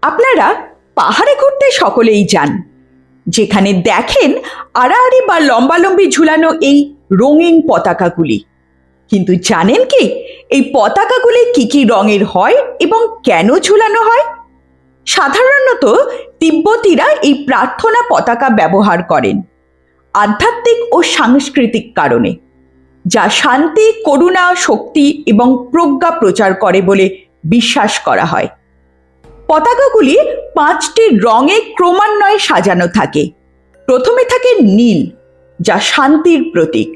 আপনারা পাহাড়ে ঘুরতে সকলেই যান, যেখানে দেখেন আড়াআড়ি বা লম্বালম্বি ঝুলানো এই রঙিন পতাকাগুলি। কিন্তু জানেন কি এই পতাকাগুলি কি কি রঙের হয় এবং কেন ঝুলানো হয়? সাধারণত তিব্বতীরা এই প্রার্থনা পতাকা ব্যবহার করেন আধ্যাত্মিক ও সাংস্কৃতিক কারণে, যা শান্তি, করুণা, শক্তি এবং প্রজ্ঞা প্রচার করে বলে বিশ্বাস করা হয়। পতাকাগুলি 5টি রঙে ক্রমান্বয়ে সাজানো থাকে। প্রথমে থাকে নীল, যা শান্তির প্রতীক;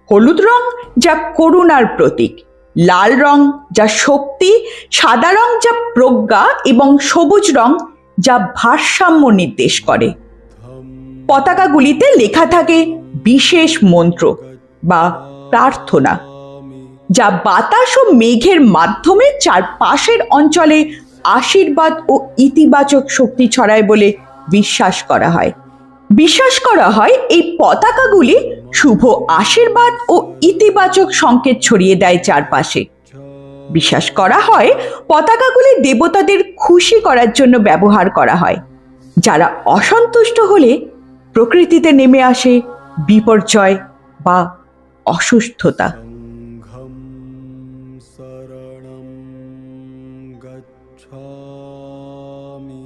হলুদ রং, যা করুণার প্রতীক; লাল রং, যা শক্তি; সাদা রং, যা প্রজ্ঞা; এবং সবুজ রং, যা ভারসাম্য নির্দেশ করে। পতাকাগুলিতে লেখা থাকে বিশেষ মন্ত্র বা প্রার্থনা, যা বাতাস ও মেঘের মাধ্যমে চারপাশের অঞ্চলে আশীর্বাদ ও ইতিবাচক শক্তি ছড়ায় বলে বিশ্বাস করা হয়। এই পতাকাগুলি শুভ আশীর্বাদ ও ইতিবাচক সংকেত ছড়িয়ে দেয় চারপাশে। বিশ্বাস করা হয় পতাকাগুলি দেবতাদের খুশি করার জন্য ব্যবহার করা হয়, যারা অসন্তুষ্ট হলে প্রকৃতিতে নেমে আসে বিপর্যয় বা অসুস্থতা। শরণং গচ্ছামি।